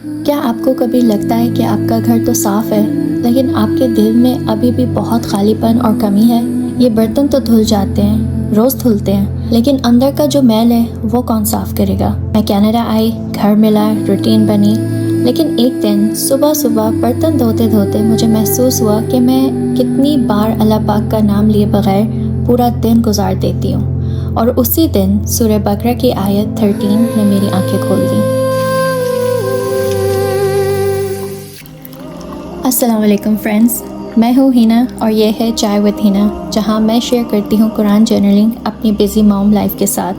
کیا آپ کو کبھی لگتا ہے کہ آپ کا گھر تو صاف ہے لیکن آپ کے دل میں ابھی بھی بہت خالی پن اور کمی ہے؟ یہ برتن تو دھل جاتے ہیں، روز دھلتے ہیں، لیکن اندر کا جو میل ہے وہ کون صاف کرے گا؟ میں کینیڈا آئی، گھر ملا، روٹین بنی، لیکن ایک دن صبح برتن دھوتے دھوتے مجھے محسوس ہوا کہ میں کتنی بار اللہ پاک کا نام لیے بغیر پورا دن گزار دیتی ہوں، اور اسی دن سورہ بقرہ کی آیت 13 نے میری آنکھیں کھول دیں۔ السلام علیکم فرینڈز، میں ہوں ہینا اور یہ ہے چائے وتھ ہینا، جہاں میں شیئر کرتی ہوں قرآن جرنلنگ اپنی بزی موم لائف کے ساتھ۔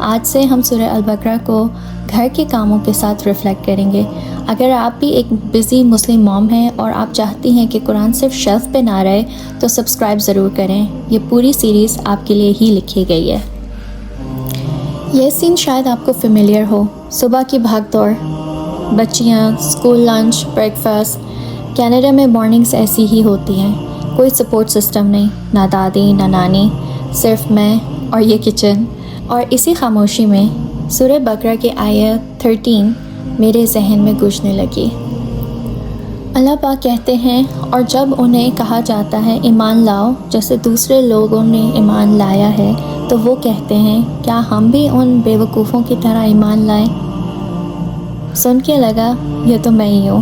آج سے ہم سورہ البقرہ کو گھر کے کاموں کے ساتھ ریفلیکٹ کریں گے۔ اگر آپ بھی ایک بزی مسلم موم ہیں اور آپ چاہتی ہیں کہ قرآن صرف شیلف پہ نہ رہے تو سبسکرائب ضرور کریں، یہ پوری سیریز آپ کے لیے ہی لکھی گئی ہے۔ یہ سین شاید آپ کو فیملیئر ہو، صبح کی بھاگ دوڑ، بچیاں، school lunch, break fast. Canada میں مارننگز ایسی ہی ہوتی ہیں، کوئی سپورٹ سسٹم نہیں، نہ دادی نہ نانی، صرف میں اور یہ کچن۔ اور اسی خاموشی میں سورہ بقرہ کی آیت 13 میرے ذہن میں گونجنے لگی۔ اللہ پاک کہتے ہیں، اور جب انہیں کہا جاتا ہے ایمان لاؤ جیسے دوسرے لوگوں نے ایمان لایا ہے، تو وہ کہتے ہیں کیا ہم بھی ان بے وقوفوں کی طرح ایمان لائیں؟ سن کے لگا یہ تو میں ہی ہوں۔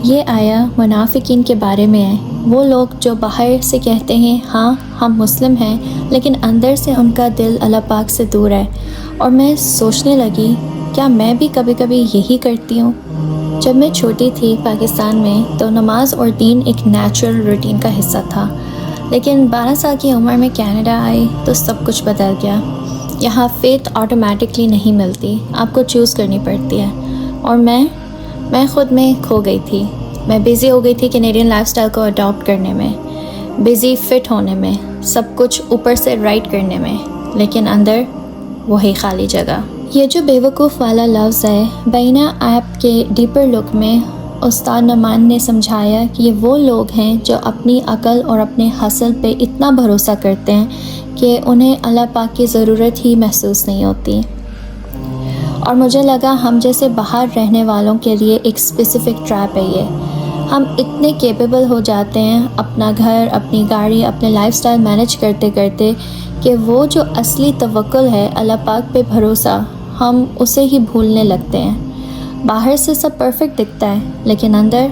یہ آیا منافقین کے بارے میں ہے، وہ لوگ جو باہر سے کہتے ہیں ہاں ہم مسلم ہیں، لیکن اندر سے ان کا دل اللہ پاک سے دور ہے۔ اور میں سوچنے لگی کیا میں بھی کبھی کبھی یہی کرتی ہوں؟ جب میں چھوٹی تھی پاکستان میں تو نماز اور دین ایک نیچرل روٹین کا حصہ تھا، لیکن 12 سال کی عمر میں کینیڈا آئی تو سب کچھ بدل گیا۔ یہاں فیتھ آٹومیٹکلی نہیں ملتی، آپ کو چوز کرنی پڑتی ہے، اور میں خود میں کھو گئی تھی۔ میں بزی ہو گئی تھی کینیڈین لائف سٹائل کو اڈاپٹ کرنے میں، بزی فٹ ہونے میں، سب کچھ اوپر سے رائٹ کرنے میں، لیکن اندر وہی خالی جگہ۔ یہ جو بے وقوف والا لفظ ہے، بینہ ایپ کے ڈیپر لک میں استاد نعمان نے سمجھایا کہ یہ وہ لوگ ہیں جو اپنی عقل اور اپنے حسل پہ اتنا بھروسہ کرتے ہیں کہ انہیں اللہ پاک کی ضرورت ہی محسوس نہیں ہوتی۔ اور مجھے لگا ہم جیسے باہر رہنے والوں کے لیے ایک اسپیسیفک ٹریپ ہے یہ۔ ہم اتنے کیپیبل ہو جاتے ہیں اپنا گھر، اپنی گاڑی، اپنے لائف سٹائل مینیج کرتے کرتے کہ وہ جو اصلی توکل ہے اللہ پاک پہ بھروسہ، ہم اسے ہی بھولنے لگتے ہیں۔ باہر سے سب پرفیکٹ دکھتا ہے، لیکن اندر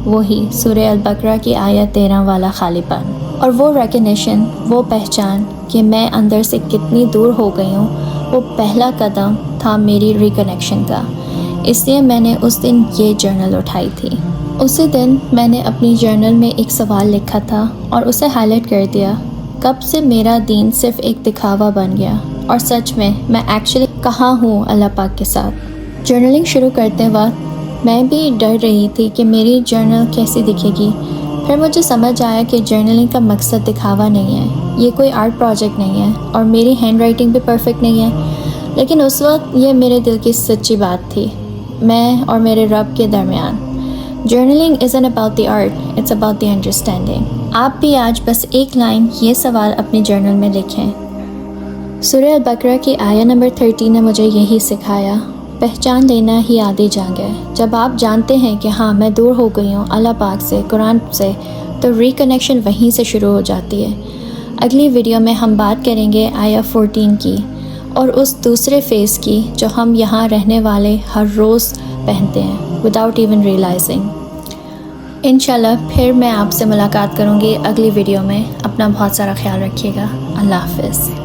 وہی سورہ البقرہ کی آیت 13 والا خالی پن، اور وہ ریکگنیشن، وہ پہچان کہ میں اندر سے کتنی دور ہو گئی ہوں، وہ پہلا قدم تھا میری ریکنیکشن کا۔ اس لیے میں نے اس دن یہ جرنل اٹھائی تھی۔ اسی دن میں نے اپنی جرنل میں ایک سوال لکھا تھا اور اسے ہائی لائٹ کر دیا، کب سے میرا دین صرف ایک دکھاوا بن گیا، اور سچ میں ایکچولی کہاں ہوں اللہ پاک کے ساتھ۔ جرنلنگ شروع کرتے وقت میں بھی ڈر رہی تھی کہ میری جرنل کیسی دکھے گی۔ پھر مجھے سمجھ آیا کہ جرنلنگ کا مقصد دکھاوا نہیں ہے، یہ کوئی آرٹ پروجیکٹ نہیں ہے، اور میری ہینڈ رائٹنگ بھی پرفیکٹ نہیں ہے، لیکن اس وقت یہ میرے دل کی سچی بات تھی، میں اور میرے رب کے درمیان۔ Journaling isn't about the art, it's about the understanding۔ آپ بھی آج بس ایک لائن یہ سوال اپنی جرنل میں لکھیں۔ سورہ البقرہ کی آیت نمبر 13 نے مجھے یہی سکھایا، پہچان لینا ہی آدھی جنگ ہے۔ جب آپ جانتے ہیں کہ ہاں میں دور ہو گئی ہوں اللہ پاک سے، قرآن سے، تو ریکنیکشن وہیں سے شروع ہو جاتی ہے۔ اگلی ویڈیو میں ہم بات کریں گے آیت 14 کی، اور اس دوسرے فیس کی جو ہم یہاں رہنے والے ہر روز پہنتے ہیں وداؤٹ ایون ریئلائزنگ۔ انشاءاللہ پھر میں آپ سے ملاقات کروں گی اگلی ویڈیو میں۔ اپنا بہت سارا خیال رکھیے گا۔ اللہ حافظ۔